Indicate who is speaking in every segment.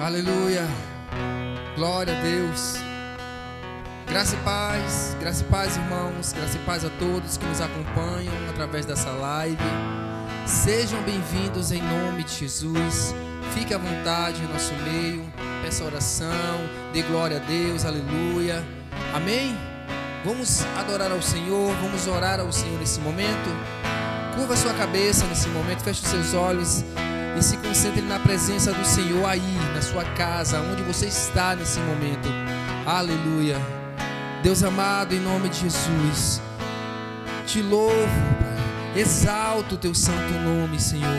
Speaker 1: Aleluia, glória a Deus. Graça e paz, irmãos, graça e paz a todos que nos acompanham através dessa live. Sejam bem-vindos em nome de Jesus. Fique à vontade em nosso meio, peça oração, dê glória a Deus, aleluia, amém? Vamos adorar ao Senhor, vamos orar ao Senhor nesse momento. Curva a sua cabeça nesse momento, feche os seus olhos e se concentre na presença do Senhor aí, na sua casa, onde você está nesse momento. Aleluia. Deus amado, em nome de Jesus, te louvo, Pai, exalto o teu santo nome, Senhor.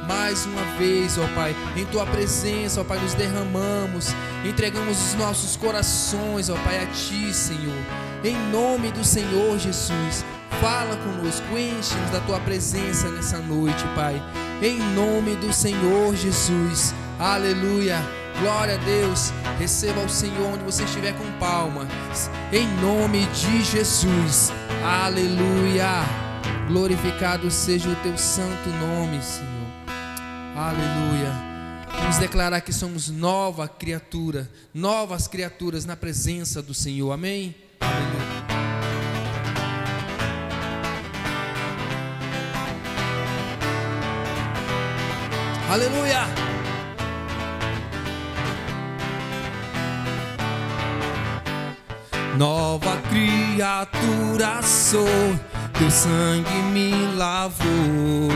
Speaker 1: Mais uma vez, ó Pai, em tua presença, ó Pai, nos derramamos, entregamos os nossos corações, ó Pai, a ti, Senhor. Em nome do Senhor Jesus, fala conosco, enche-nos da tua presença nessa noite, Pai. Em nome do Senhor Jesus, aleluia, glória a Deus. Receba o Senhor onde você estiver com palmas, em nome de Jesus, aleluia. Glorificado seja o teu santo nome, Senhor, aleluia. Vamos declarar que somos nova criatura, novas criaturas na presença do Senhor, amém? Aleluia. Aleluia! Nova criatura sou, teu sangue me lavou.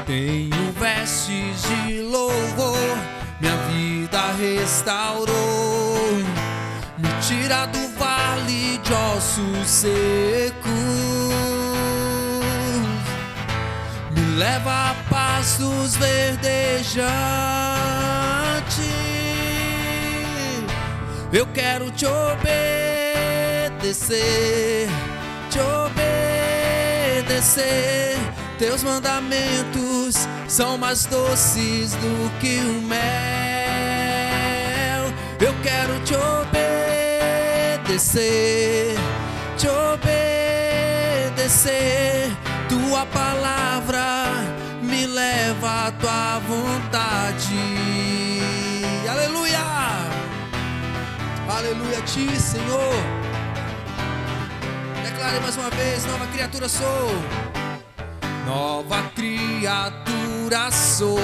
Speaker 1: Tenho vestes de louvor, minha vida restaurou. Me tira do vale de ossos secos, me leva a pastos verdejantes. Eu quero te obedecer, teus mandamentos são mais doces do que o mel. Eu quero te obedecer, tua palavra me leva à tua vontade. Aleluia, aleluia a ti, Senhor. Declare mais uma vez, nova criatura sou. Nova criatura sou,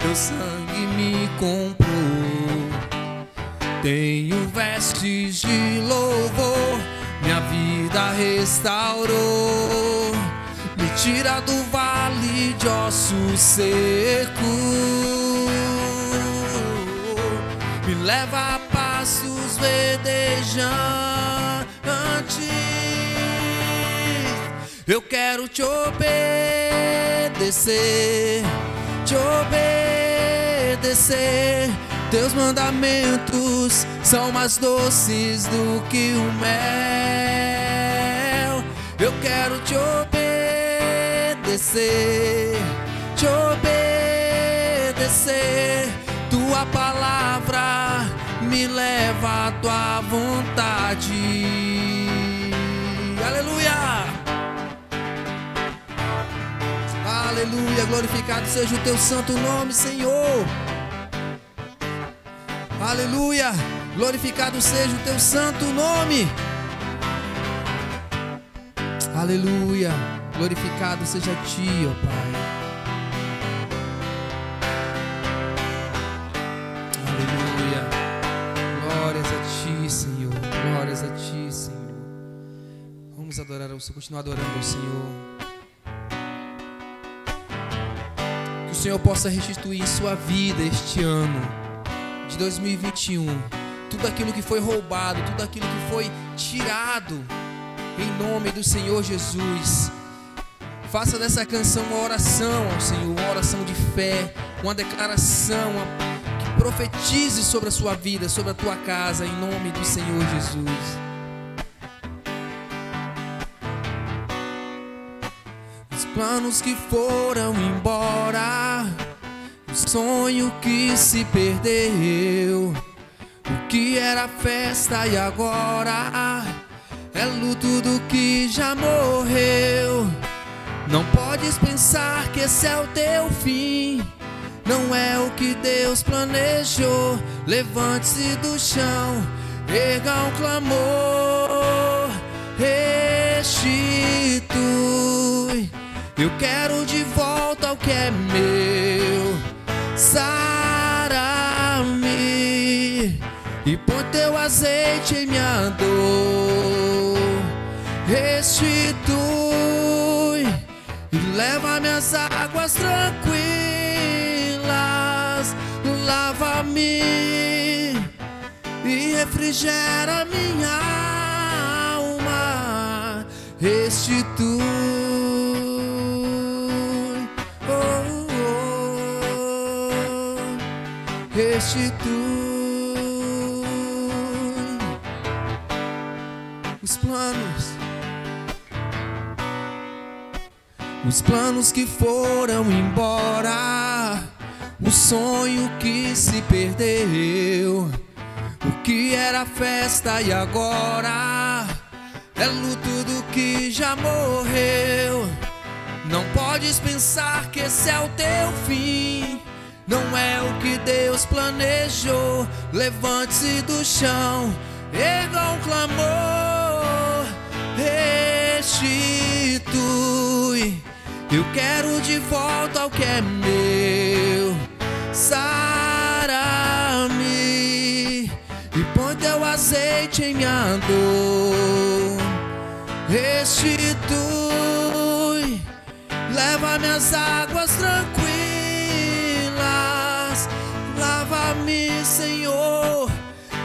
Speaker 1: teu sangue me comprou. Tenho vestes de louvor, minha vida restaurou. Me tira do vale de ossos secos, me leva a pastos verdejantes. Eu quero te obedecer, teus mandamentos são mais doces do que o mel. Eu quero te obedecer, tua palavra me leva à tua vontade. Aleluia, aleluia, glorificado seja o teu santo nome, Senhor. Aleluia, glorificado seja o teu santo nome. Aleluia, glorificado seja a ti, ó Pai. Aleluia, glórias a ti, Senhor, glórias a ti, Senhor. Vamos adorar ao Senhor, continuar adorando ao Senhor. Que o Senhor possa restituir em sua vida este ano de 2021 tudo aquilo que foi roubado, tudo aquilo que foi tirado, em nome do Senhor Jesus. Faça dessa canção uma oração ao Senhor, uma oração de fé, uma declaração que profetize sobre a sua vida, sobre a tua casa, em nome do Senhor Jesus. Os planos que foram embora, o sonho que se perdeu, o que era festa e agora é luto do que já morreu. Não podes pensar que esse é o teu fim, não é o que Deus planejou. Levante-se do chão, erga um clamor, restitui. Eu quero de volta o que é meu. Sara-me e põe teu azeite em minha dor. Restitui e leva minhas águas tranquilas. Lava-me e refrigera minha alma. Restitui, restitui os planos que foram embora, o sonho que se perdeu, o que era festa e agora é luto do que já morreu. Não podes pensar que esse é o teu fim, não é o que Deus planejou. Levante-se do chão, erga um clamor, restitui. Eu quero de volta o que é meu. Sara-me e põe teu azeite em minha dor. Restitui, leva minhas águas tranquilas. Lava-me, Senhor,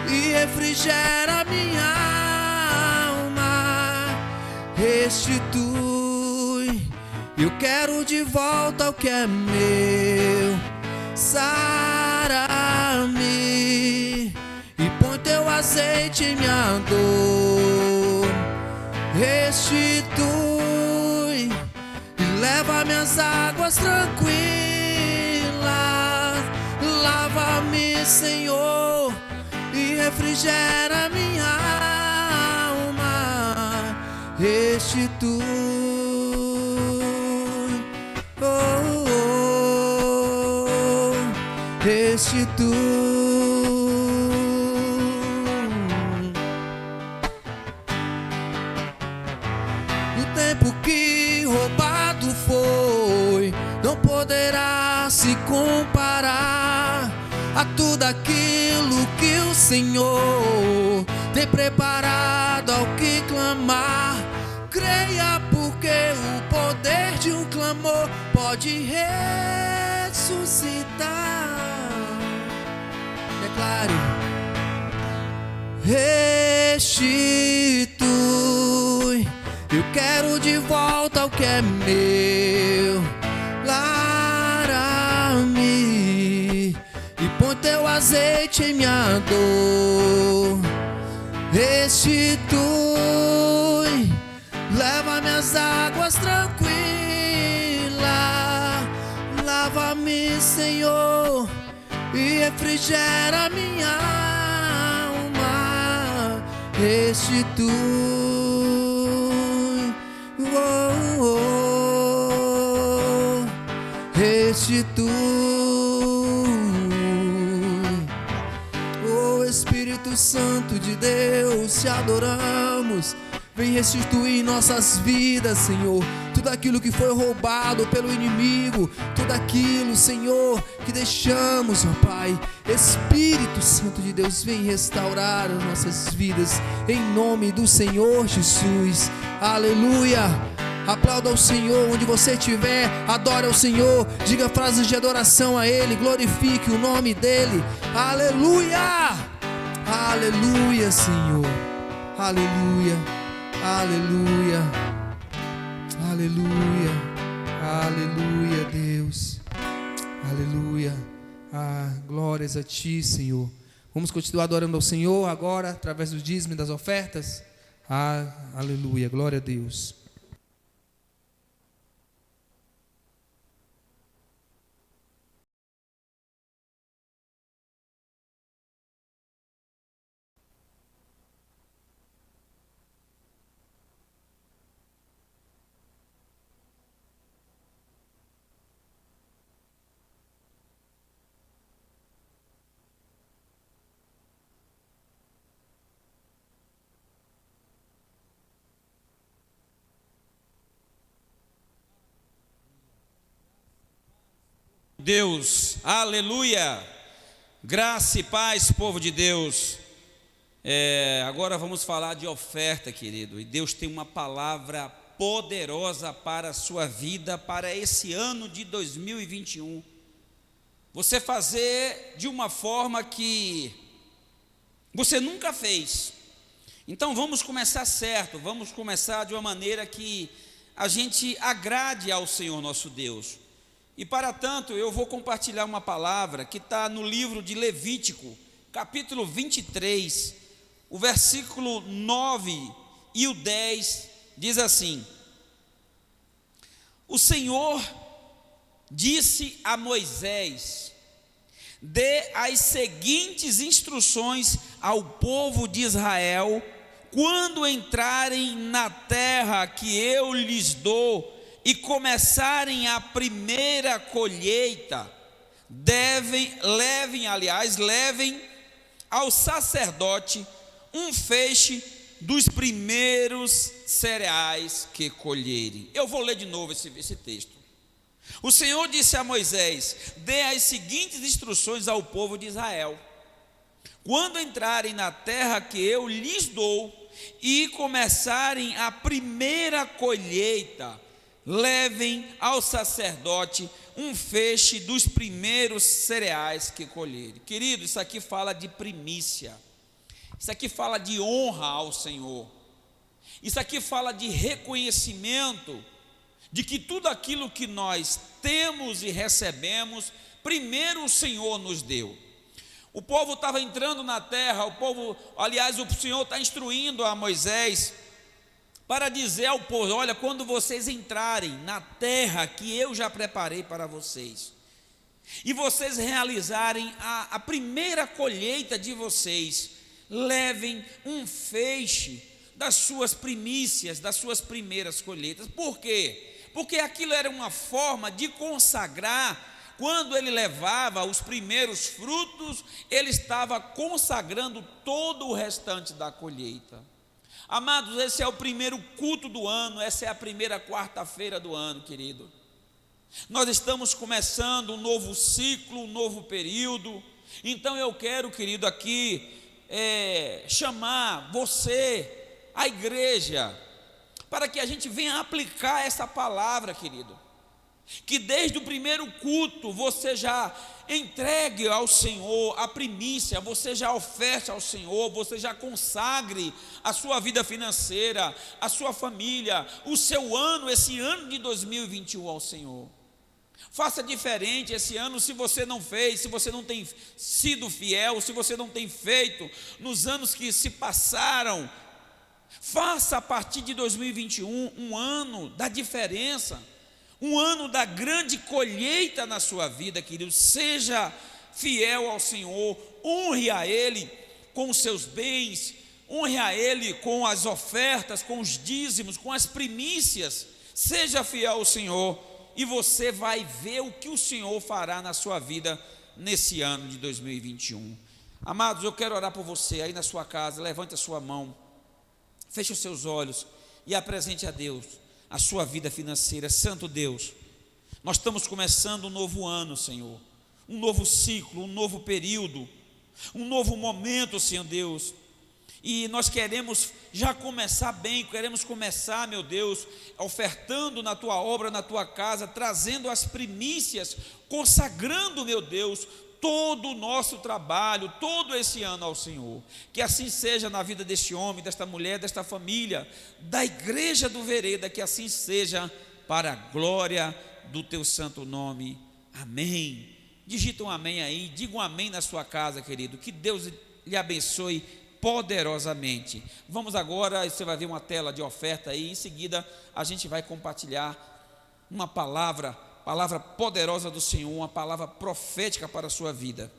Speaker 1: e refrigera minha alma. Restitui, eu quero de volta o que é meu. Sara-me e põe teu azeite em minha dor. Restitui e leva minhas águas tranquilas. Lava-me, Senhor, e refrigera minha alma. Restitui, restitui. O tempo que roubado foi não poderá se comparar a tudo aquilo que o Senhor tem preparado ao que clamar. Creia, porque o poder de um clamor pode ressuscitar. Declare: restitui. Eu quero de volta o que é meu. Lara-me e põe teu azeite em minha dor. Restitui, leva minhas águas tranquilas. Lava-me, Senhor, e refrigera minha alma. Restitui, restitui. Oh Espírito Santo de Deus, te adoramos. Vem restituir nossas vidas, Senhor, tudo aquilo que foi roubado pelo inimigo, tudo aquilo, Senhor, que deixamos, ó Pai. Espírito Santo de Deus, vem restaurar as nossas vidas, em nome do Senhor Jesus. Aleluia. Aplauda ao Senhor onde você estiver, adore ao Senhor, diga frases de adoração a Ele, glorifique o nome dEle. Aleluia, aleluia, Senhor, aleluia, aleluia, aleluia, aleluia, Deus, aleluia. Glórias a Ti, Senhor. Vamos continuar adorando ao Senhor agora, através do dízimo e das ofertas. Aleluia, glória a Deus.
Speaker 2: Deus, aleluia, graça e paz, povo de Deus. Agora vamos falar de oferta, querido, e Deus tem uma palavra poderosa para a sua vida, para esse ano de 2021. Você fazer de uma forma que você nunca fez. Então vamos começar certo, vamos começar de uma maneira que a gente agrade ao Senhor nosso Deus. E para tanto eu vou compartilhar uma palavra que está no livro de Levítico, capítulo 23, o versículo 9 e o 10 diz assim: O Senhor disse a Moisés: dê as seguintes instruções ao povo de Israel quando entrarem na terra que eu lhes dou e começarem a primeira colheita, levem ao sacerdote um feixe dos primeiros cereais que colherem. Eu vou ler de novo esse texto. O Senhor disse a Moisés: dê as seguintes instruções ao povo de Israel quando entrarem na terra que eu lhes dou e começarem a primeira colheita, levem ao sacerdote um feixe dos primeiros cereais que colherem. Querido, isso aqui fala de primícia, isso aqui fala de honra ao Senhor, isso aqui fala de reconhecimento de que tudo aquilo que nós temos e recebemos, primeiro o Senhor nos deu. O povo estava entrando na terra, o Senhor está instruindo a Moisés para dizer ao povo: olha, quando vocês entrarem na terra que eu já preparei para vocês, e vocês realizarem a primeira colheita de vocês, levem um feixe das suas primícias, das suas primeiras colheitas. Por quê? Porque aquilo era uma forma de consagrar. Quando ele levava os primeiros frutos, ele estava consagrando todo o restante da colheita. Amados, esse é o primeiro culto do ano, essa é a primeira quarta-feira do ano, querido. Nós estamos começando um novo ciclo, um novo período. Então eu quero, querido, aqui chamar você, a igreja, para que a gente venha aplicar essa palavra, querido. Que desde o primeiro culto você já entregue ao Senhor a primícia, você já oferte ao Senhor, você já consagre a sua vida financeira, a sua família, o seu ano, esse ano de 2021 ao Senhor. Faça diferente esse ano. Se você não fez, se você não tem sido fiel, se você não tem feito nos anos que se passaram, faça a partir de 2021 um ano da diferença, um ano da grande colheita na sua vida, querido. Seja fiel ao Senhor, honre a Ele com os seus bens, honre a Ele com as ofertas, com os dízimos, com as primícias. Seja fiel ao Senhor e você vai ver o que o Senhor fará na sua vida nesse ano de 2021. Amados, eu quero orar por você aí na sua casa. Levante a sua mão, feche os seus olhos e apresente a Deus a sua vida financeira. Santo Deus, nós estamos começando um novo ano, Senhor, um novo ciclo, um novo período, um novo momento, Senhor Deus, e nós queremos já começar bem, queremos começar, meu Deus, ofertando na Tua obra, na Tua casa, trazendo as primícias, consagrando, meu Deus, todo o nosso trabalho, todo esse ano ao Senhor. Que assim seja na vida deste homem, desta mulher, desta família, da igreja do Vereda, que assim seja para a glória do Teu santo nome. Amém. Digita um amém aí, diga um amém na sua casa, querido. Que Deus lhe abençoe poderosamente. Vamos agora, você vai ver uma tela de oferta aí, em seguida a gente vai compartilhar uma palavra poderosa do Senhor, uma palavra profética para a sua vida.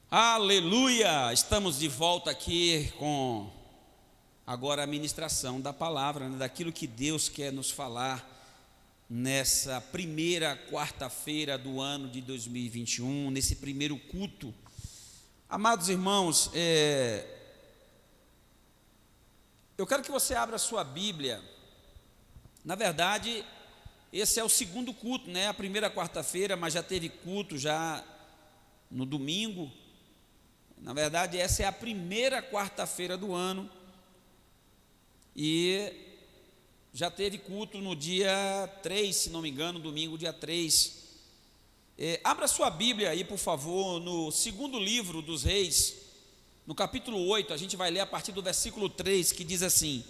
Speaker 2: Aleluia! Estamos de volta aqui com agora a ministração da palavra, né? Daquilo que Deus quer nos falar nessa primeira quarta-feira do ano de 2021, nesse primeiro culto. Amados irmãos, eu quero que você abra a sua Bíblia. Na verdade, esse é o segundo culto, né? A primeira quarta-feira, mas já teve culto já no domingo. Na verdade, essa é a primeira quarta-feira do ano e já teve culto no dia 3, se não me engano, domingo, dia 3. Abra sua Bíblia aí, por favor, no segundo livro dos Reis, no capítulo 8, a gente vai ler a partir do versículo 3, que diz assim: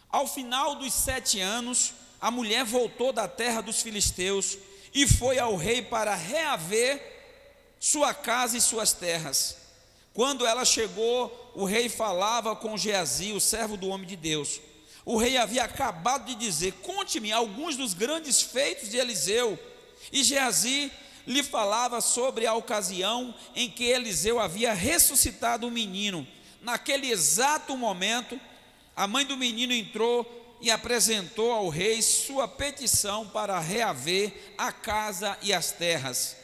Speaker 2: Ao final dos 7 anos, a mulher voltou da terra dos filisteus e foi ao rei para reaver sua casa e suas terras. Quando ela chegou, o rei falava com Geazi, o servo do homem de Deus. O rei havia acabado de dizer: conte-me alguns dos grandes feitos de Eliseu. E Geazi lhe falava sobre a ocasião em que Eliseu havia ressuscitado o menino. Naquele exato momento, a mãe do menino entrou e apresentou ao rei sua petição para reaver a casa e as terras.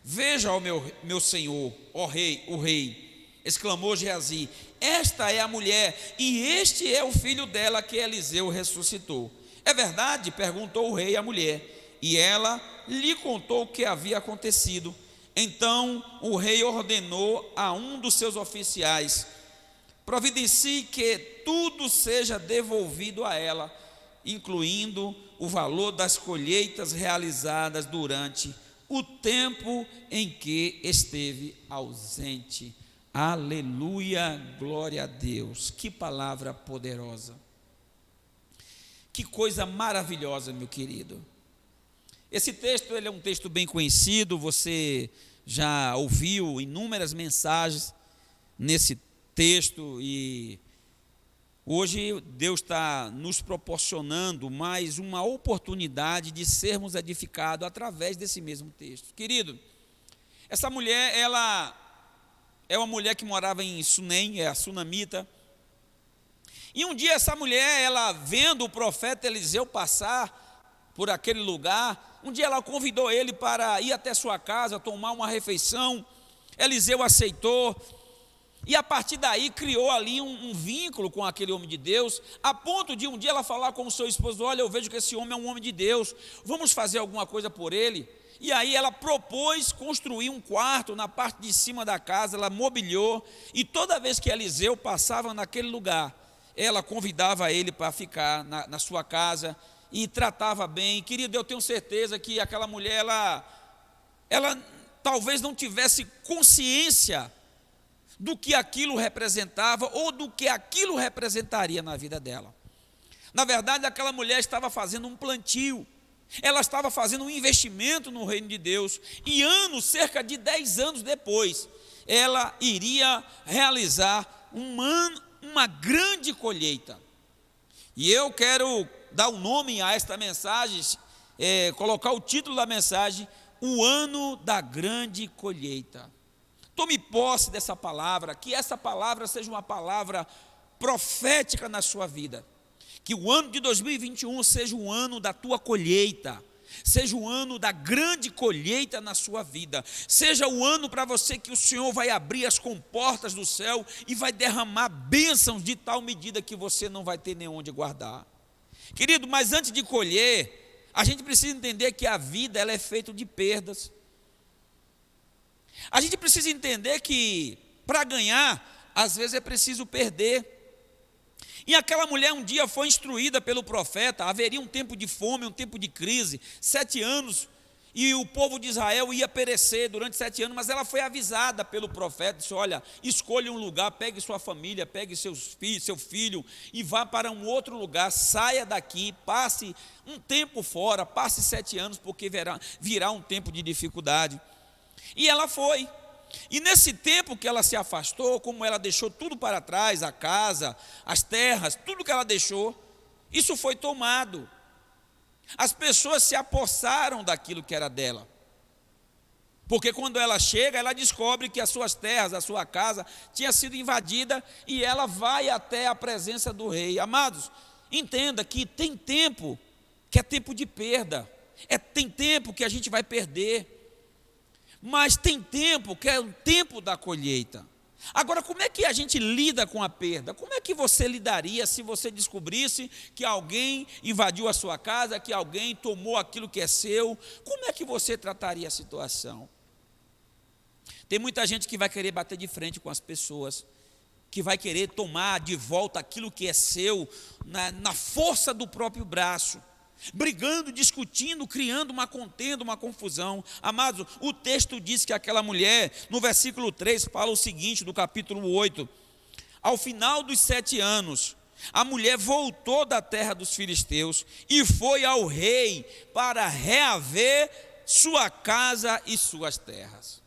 Speaker 2: Veja, ó meu senhor, ó rei, o rei, exclamou Geazi, esta é a mulher e este é o filho dela que Eliseu ressuscitou. É verdade? Perguntou o rei à mulher, e ela lhe contou o que havia acontecido. Então o rei ordenou a um dos seus oficiais: providencie que tudo seja devolvido a ela, incluindo o valor das colheitas realizadas durante o tempo em que esteve ausente. Aleluia, glória a Deus. Que palavra poderosa. Que coisa maravilhosa, meu querido. Esse texto, ele é um texto bem conhecido, você já ouviu inúmeras mensagens nesse texto e hoje Deus está nos proporcionando mais uma oportunidade de sermos edificados através desse mesmo texto. Querido, essa mulher, ela é uma mulher que morava em Sunem, é a sunamita. E um dia essa mulher, ela vendo o profeta Eliseu passar por aquele lugar, um dia ela convidou ele para ir até sua casa, tomar uma refeição. Eliseu aceitou. E a partir daí criou ali um vínculo com aquele homem de Deus, a ponto de um dia ela falar com o seu esposo: olha, eu vejo que esse homem é um homem de Deus, vamos fazer alguma coisa por ele. E aí ela propôs construir um quarto na parte de cima da casa, ela mobiliou, e toda vez que Eliseu passava naquele lugar, ela convidava ele para ficar na sua casa e tratava bem. Querido, eu tenho certeza que aquela mulher, ela talvez não tivesse consciência do que aquilo representava ou do que aquilo representaria na vida dela. Na verdade, aquela mulher estava fazendo um plantio, ela estava fazendo um investimento no reino de Deus, e cerca de 10 anos depois, ela iria realizar uma grande colheita. E eu quero dar um nome a esta mensagem, colocar o título da mensagem: o ano da grande colheita. Tome posse dessa palavra, que essa palavra seja uma palavra profética na sua vida. Que o ano de 2021 seja o ano da tua colheita, seja o ano da grande colheita na sua vida, seja o ano para você que o Senhor vai abrir as comportas do céu e vai derramar bênçãos de tal medida que você não vai ter nem onde guardar. Querido, mas antes de colher, a gente precisa entender que a vida, ela é feita de perdas. A gente precisa entender que para ganhar, às vezes é preciso perder. E aquela mulher um dia foi instruída pelo profeta: haveria um tempo de fome, um tempo de crise, 7 anos, e o povo de Israel ia perecer durante 7 anos, mas ela foi avisada pelo profeta, disse: olha, escolha um lugar, pegue sua família, pegue seu filho e vá para um outro lugar, saia daqui, passe um tempo fora, passe 7 anos, porque virá um tempo de dificuldade. E ela foi. E nesse tempo que ela se afastou, como ela deixou tudo para trás, a casa, as terras, tudo que ela deixou, isso foi tomado. As pessoas se apossaram daquilo que era dela. Porque quando ela chega, ela descobre que as suas terras, a sua casa, tinha sido invadida e ela vai até a presença do rei. Amados, entenda que tem tempo que é tempo de perda, tem tempo que a gente vai perder, mas tem tempo que é o tempo da colheita. Agora, como é que a gente lida com a perda? Como é que você lidaria se você descobrisse que alguém invadiu a sua casa, que alguém tomou aquilo que é seu? Como é que você trataria a situação? Tem muita gente que vai querer bater de frente com as pessoas, que vai querer tomar de volta aquilo que é seu, na força do próprio braço, brigando, discutindo, criando uma contenda, uma confusão. Amados, o texto diz que aquela mulher, no versículo 3, fala o seguinte, do capítulo 8: ao final dos 7 anos, a mulher voltou da terra dos filisteus e foi ao rei para reaver sua casa e suas terras.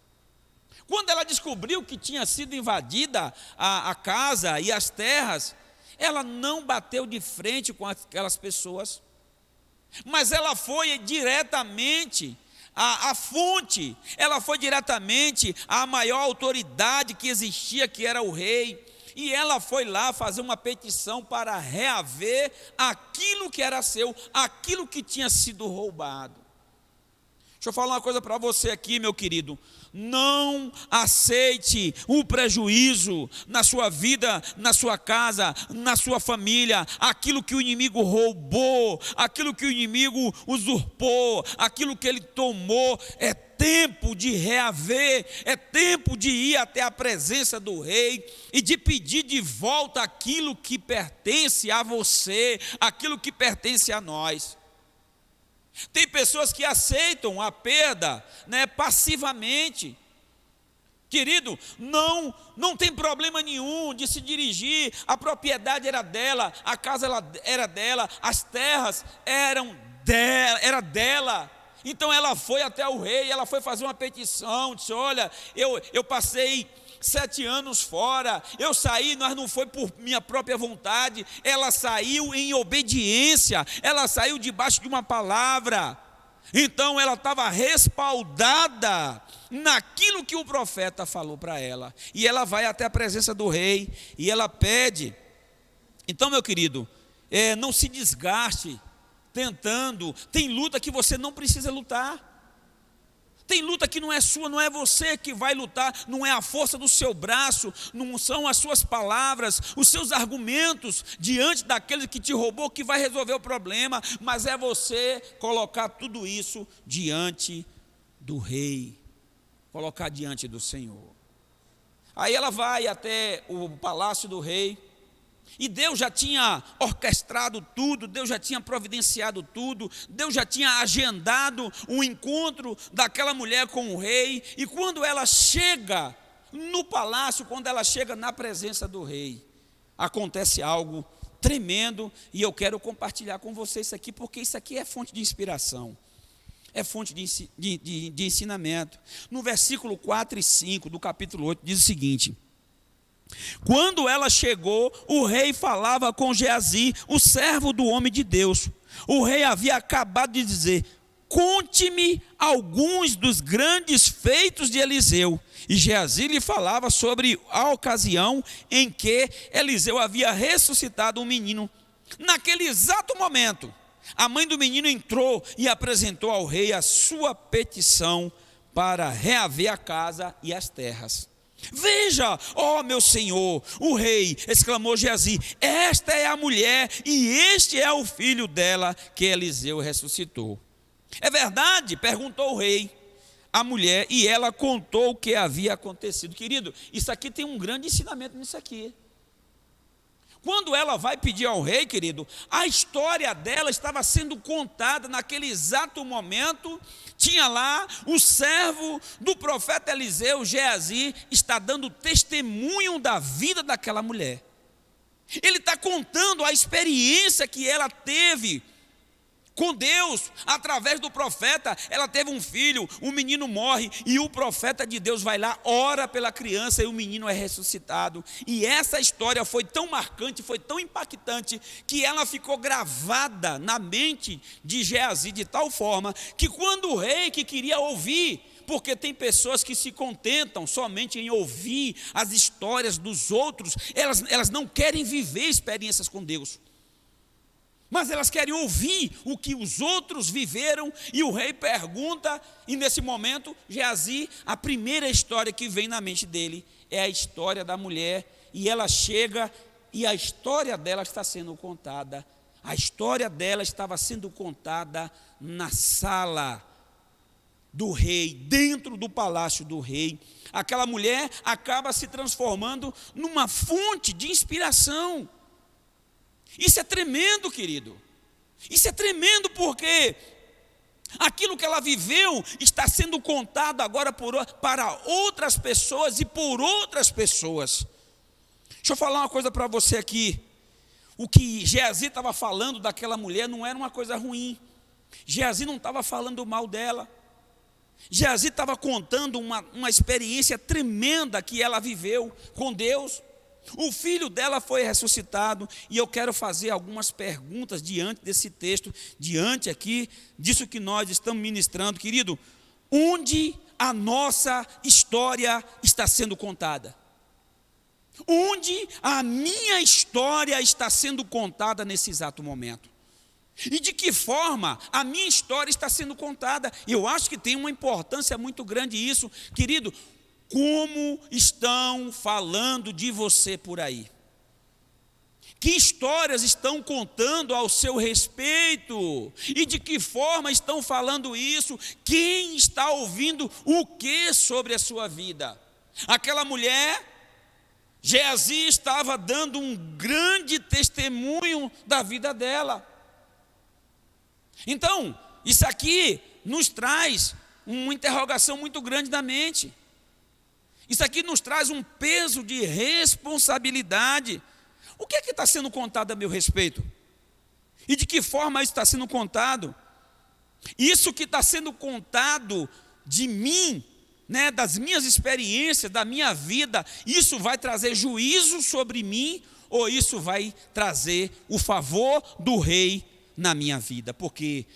Speaker 2: Quando ela descobriu que tinha sido invadida a casa e as terras, ela não bateu de frente com aquelas pessoas, mas ela foi diretamente à fonte, ela foi diretamente à maior autoridade que existia, que era o rei, e ela foi lá fazer uma petição para reaver aquilo que era seu, aquilo que tinha sido roubado. Deixa eu falar uma coisa para você aqui, meu querido. Não aceite o prejuízo na sua vida, na sua casa, na sua família. Aquilo que o inimigo roubou, aquilo que o inimigo usurpou, aquilo que ele tomou. É tempo de reaver, é tempo de ir até a presença do rei e de pedir de volta aquilo que pertence a você, aquilo que pertence a nós. Tem pessoas que aceitam a perda, passivamente. Querido, não tem problema nenhum de se dirigir, a propriedade era dela, a casa era dela, as terras era dela. Então ela foi até o rei, ela foi fazer uma petição, disse: olha, eu passei 7 anos fora, eu saí, mas não foi por minha própria vontade, ela saiu em obediência, ela saiu debaixo de uma palavra, então ela estava respaldada naquilo que o profeta falou para ela, e ela vai até a presença do rei, e ela pede. Então, meu querido, não se desgaste tentando, tem luta que você não precisa lutar, tem luta que não é sua, não é você que vai lutar, não é a força do seu braço, não são as suas palavras, os seus argumentos diante daquele que te roubou que vai resolver o problema, mas é você colocar tudo isso diante do rei, colocar diante do Senhor. Aí ela vai até o palácio do rei, e Deus já tinha orquestrado tudo, Deus já tinha providenciado tudo, Deus já tinha agendado um encontro daquela mulher com o rei. E quando ela chega no palácio, quando ela chega na presença do rei, acontece algo tremendo, e eu quero compartilhar com vocês isso aqui, porque isso aqui é fonte de inspiração, é fonte de ensinamento. No versículo 4 e 5 do capítulo 8 diz o seguinte: quando ela chegou, o rei falava com Geazi, o servo do homem de Deus. O rei havia acabado de dizer: conte-me alguns dos grandes feitos de Eliseu. E Geazi lhe falava sobre a ocasião em que Eliseu havia ressuscitado um menino. Naquele exato momento, a mãe do menino entrou e apresentou ao rei a sua petição para reaver a casa e as terras. Veja, ó meu senhor, o rei, exclamou Geazi, esta é a mulher e este é o filho dela que Eliseu ressuscitou. É verdade? Perguntou o rei a mulher, e ela contou o que havia acontecido. Querido, isso aqui tem um grande ensinamento nisso aqui. Quando ela vai pedir ao rei, querido, a história dela estava sendo contada naquele exato momento. Tinha lá o servo do profeta Eliseu, Geazi, está dando testemunho da vida daquela mulher. Ele está contando a experiência que ela teve com Deus, através do profeta. Ela teve um filho, o menino morre, e o profeta de Deus vai lá, ora pela criança, e o menino é ressuscitado. E essa história foi tão marcante, foi tão impactante, que ela ficou gravada na mente de Geazi, de tal forma, que quando o rei, que queria ouvir, Porque tem pessoas que se contentam somente em ouvir as histórias dos outros, elas não querem viver experiências com Deus. Mas elas querem ouvir o que os outros viveram, e o rei pergunta, e nesse momento, Geazi, a primeira história que vem na mente dele é a história da mulher, e ela chega, e a história dela está sendo contada. A história dela estava sendo contada na sala do rei, dentro do palácio do rei. Aquela mulher acaba se transformando numa fonte de inspiração. Isso é tremendo, querido. Isso é tremendo porque aquilo que ela viveu está sendo contado agora para outras pessoas e por outras pessoas. Deixa eu falar uma coisa para você aqui. O que Geazi estava falando daquela mulher não era uma coisa ruim. Geazi não estava falando mal dela. Geazi estava contando uma experiência tremenda que ela viveu com Deus. O filho dela foi ressuscitado, e eu quero fazer algumas perguntas diante desse texto, diante aqui disso que nós estamos ministrando. Querido, onde a nossa história está sendo contada? Onde a minha história está sendo contada nesse exato momento? E de que forma a minha história está sendo contada? Eu acho que tem uma importância muito grande isso, querido. Como estão falando de você por aí? Que histórias estão contando ao seu respeito? E de que forma estão falando isso? Quem está ouvindo o que sobre a sua vida? Aquela mulher, Geazi, estava dando um grande testemunho da vida dela. Então, isso aqui nos traz uma interrogação muito grande na mente. Isso aqui nos traz um peso de responsabilidade. O que é que está sendo contado a meu respeito? E de que forma isso está sendo contado? Isso que está sendo contado de mim, né, das minhas experiências, da minha vida, isso vai trazer juízo sobre mim, ou isso vai trazer o favor do rei na minha vida? Porque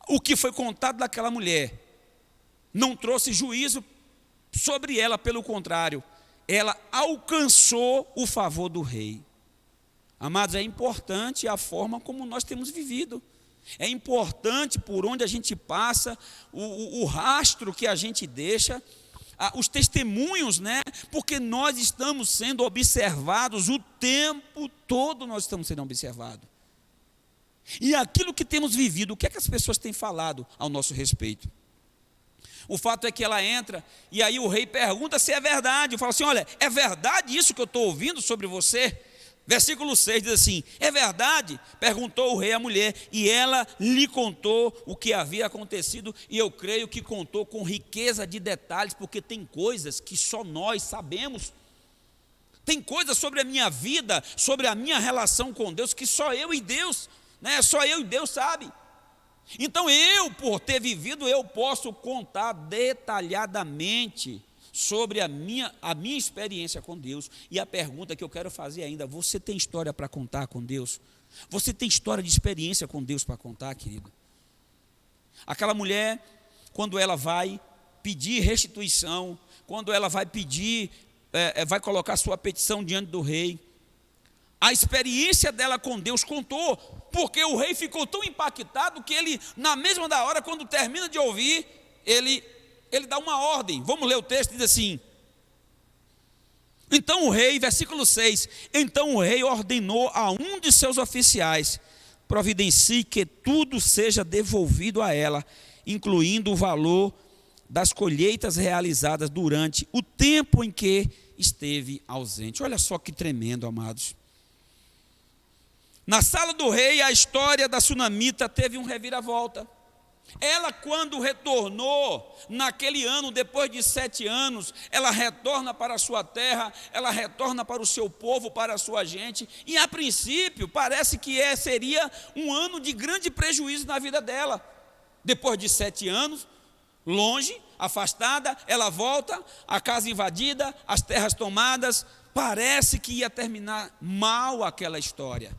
Speaker 2: o que foi contado daquela mulher não trouxe juízo sobre ela, pelo contrário, ela alcançou o favor do rei. Amados, é importante a forma como nós temos vivido. É importante por onde a gente passa, o rastro que a gente deixa, os testemunhos, né? Porque nós estamos sendo observados o tempo todo, nós estamos sendo observados. E aquilo que temos vivido, o que é que as pessoas têm falado ao nosso respeito? O fato é que ela entra, e aí o rei pergunta se é verdade. Fala assim: olha, é verdade isso que eu estou ouvindo sobre você? Versículo 6 diz assim: é verdade? Perguntou o rei à mulher, e ela lhe contou o que havia acontecido, e eu creio que contou com riqueza de detalhes, porque tem coisas que só nós sabemos. Tem coisas sobre a minha vida, sobre a minha relação com Deus, que só eu e Deus, né? Só eu e Deus sabe. Então eu, por ter vivido, eu posso contar detalhadamente sobre a minha experiência com Deus. E a pergunta que eu quero fazer ainda: você tem história para contar com Deus? Você tem história de experiência com Deus para contar, querido? Aquela mulher, quando ela vai pedir restituição, quando ela vai pedir, vai colocar sua petição diante do rei, a experiência dela com Deus contou, porque o rei ficou tão impactado que ele, na mesma da hora, quando termina de ouvir, ele dá uma ordem. Vamos ler o texto, diz assim: então o rei, versículo 6, então o rei ordenou a um de seus oficiais: providencie que tudo seja devolvido a ela, incluindo o valor das colheitas realizadas durante o tempo em que esteve ausente. Olha só que tremendo, amados. Na sala do rei, a história da sunamita teve um reviravolta. Ela, quando retornou naquele ano, depois de 7 anos, ela retorna para a sua terra, ela retorna para o seu povo, para a sua gente, e a princípio parece que seria um ano de grande prejuízo na vida dela. Depois de 7 anos, longe, afastada, ela volta, a casa invadida, as terras tomadas, parece que ia terminar mal aquela história.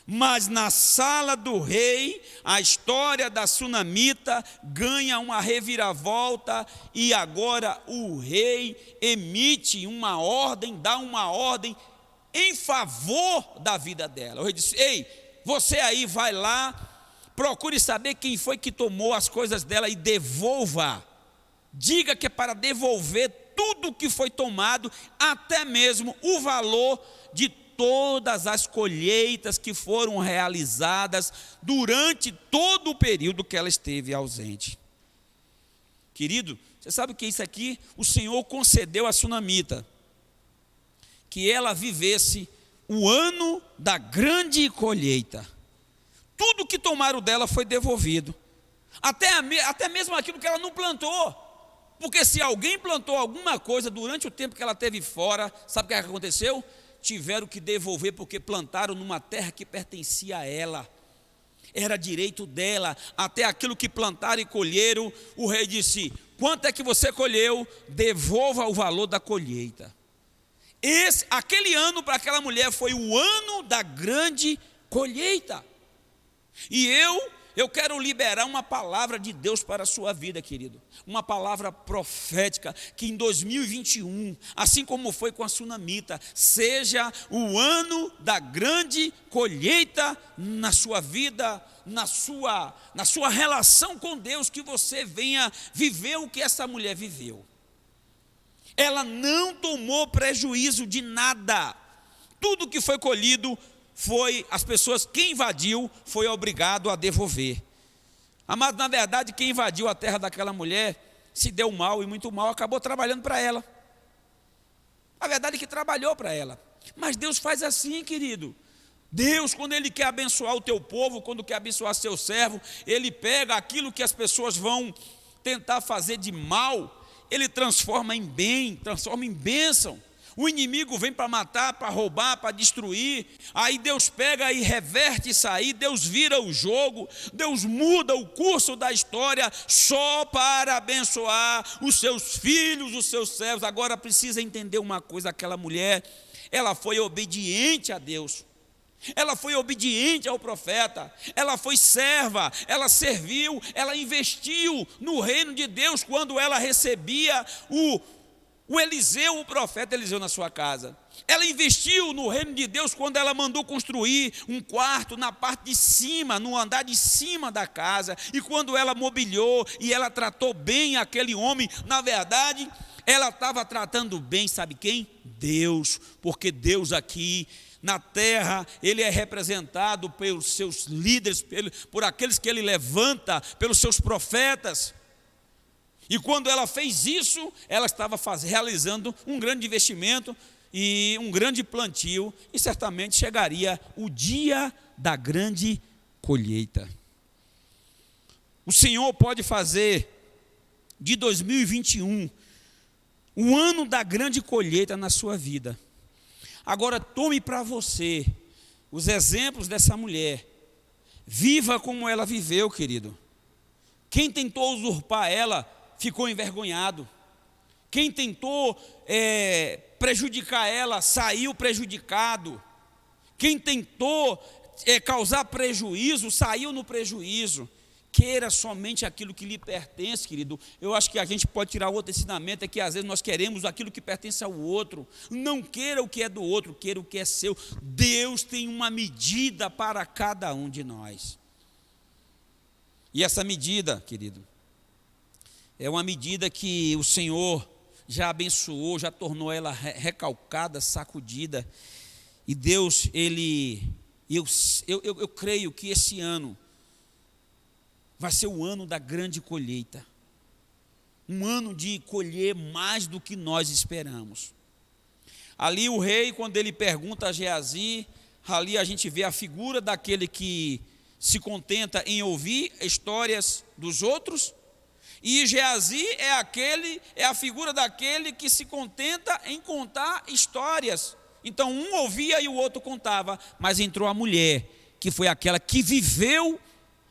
Speaker 2: Mas na sala do rei, a história da sunamita ganha uma reviravolta e agora o rei emite uma ordem, dá uma ordem em favor da vida dela. O rei disse: ei, você aí vai lá, procure saber quem foi que tomou as coisas dela e devolva. Diga que é para devolver tudo que foi tomado, até mesmo o valor de todas as colheitas que foram realizadas durante todo o período que ela esteve ausente. Querido, você sabe o que é isso aqui? O Senhor concedeu à sunamita que ela vivesse o ano da grande colheita. Tudo que tomaram dela foi devolvido, até mesmo aquilo que ela não plantou. Porque se alguém plantou alguma coisa durante o tempo que ela esteve fora, sabe o que aconteceu? Tiveram que devolver, porque plantaram numa terra que pertencia a ela, era direito dela. Até aquilo que plantaram e colheram, o rei disse: quanto é que você colheu? Devolva o valor da colheita. Aquele ano para aquela mulher foi o ano da grande colheita. E eu quero liberar uma palavra de Deus para a sua vida, querido. Uma palavra profética, que em 2021, assim como foi com a sunamita, seja o ano da grande colheita na sua vida, na sua relação com Deus, que você venha viver o que essa mulher viveu. Ela não tomou prejuízo de nada. Tudo que foi colhido as pessoas, quem invadiu, foi obrigado a devolver. Amado, na verdade, quem invadiu a terra daquela mulher se deu mal, e muito mal, acabou trabalhando para ela. A verdade é que trabalhou para ela. Mas Deus faz assim, querido. Deus, quando Ele quer abençoar o teu povo, quando quer abençoar seu servo, Ele pega aquilo que as pessoas vão tentar fazer de mal, Ele transforma em bem, transforma em bênção. O inimigo vem para matar, para roubar, para destruir. Aí Deus pega e reverte isso aí. Deus vira o jogo. Deus muda o curso da história só para abençoar os seus filhos, os seus servos. Agora precisa entender uma coisa: aquela mulher, ela foi obediente a Deus. Ela foi obediente ao profeta, ela foi serva, ela serviu, ela investiu no reino de Deus quando ela recebia o Eliseu, o profeta Eliseu, na sua casa. Ela investiu no reino de Deus quando ela mandou construir um quarto na parte de cima, no andar de cima da casa. E quando ela mobiliou e ela tratou bem aquele homem, na verdade, ela estava tratando bem, sabe quem? Deus, porque Deus aqui na terra, Ele é representado pelos seus líderes, por aqueles que Ele levanta, pelos seus profetas. E quando ela fez isso, ela estava realizando um grande investimento e um grande plantio, e certamente chegaria o dia da grande colheita. O Senhor pode fazer de 2021 o ano da grande colheita na sua vida. Agora tome para você os exemplos dessa mulher. Viva como ela viveu, querido. Quem tentou usurpar ela ficou envergonhado. Quem tentou prejudicar ela saiu prejudicado. Quem tentou causar prejuízo saiu no prejuízo. Queira somente aquilo que lhe pertence, querido. Eu acho que a gente pode tirar outro ensinamento, é que às vezes nós queremos aquilo que pertence ao outro. Não queira o que é do outro, queira o que é seu. Deus tem uma medida para cada um de nós. E essa medida, querido, é uma medida que o Senhor já abençoou, já tornou ela recalcada, sacudida. E Deus, eu creio que esse ano vai ser o ano da grande colheita. Um ano de colher mais do que nós esperamos. Ali o rei, quando ele pergunta a Geazi, ali a gente vê a figura daquele que se contenta em ouvir histórias dos outros. E Geazi é a figura daquele que se contenta em contar histórias. Então um ouvia e o outro contava, mas entrou a mulher, que foi aquela que viveu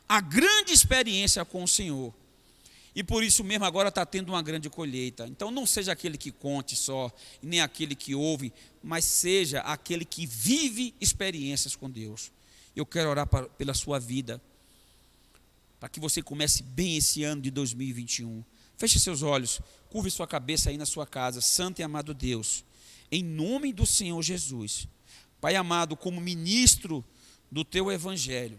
Speaker 2: a grande experiência com o Senhor. E por isso mesmo agora está tendo uma grande colheita. Então não seja aquele que conte só, nem aquele que ouve, mas seja aquele que vive experiências com Deus. eu quero orar pela sua vida, para que você comece bem esse ano de 2021. Feche seus olhos, curve sua cabeça aí na sua casa. Santo e amado Deus, em nome do Senhor Jesus, Pai amado, como ministro do teu evangelho,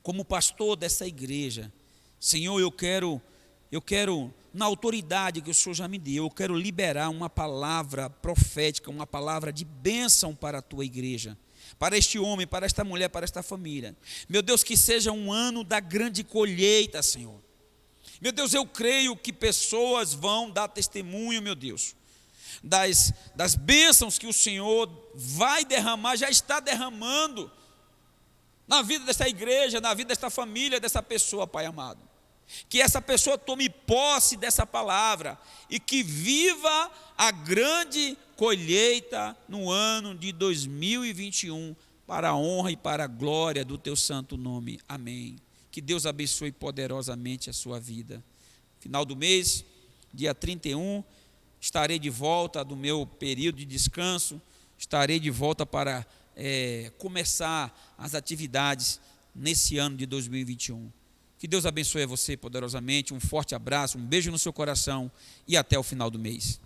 Speaker 2: como pastor dessa igreja, Senhor, eu quero, na autoridade que o Senhor já me deu, eu quero liberar uma palavra profética, uma palavra de bênção para a tua igreja, para este homem, para esta mulher, para esta família. Meu Deus, que seja um ano da grande colheita, Senhor. Meu Deus, eu creio que pessoas vão dar testemunho, meu Deus, das bênçãos que o Senhor vai derramar, já está derramando na vida dessa igreja, na vida desta família, dessa pessoa, Pai amado. Que essa pessoa tome posse dessa palavra e que viva a grande colheita no ano de 2021, para a honra e para a glória do teu santo nome. Amém. Que Deus abençoe poderosamente a sua vida. Final do mês, dia 31, estarei de volta do meu período de descanso, estarei de volta para começar as atividades nesse ano de 2021. Que Deus abençoe a você poderosamente, um forte abraço, um beijo no seu coração e até o final do mês.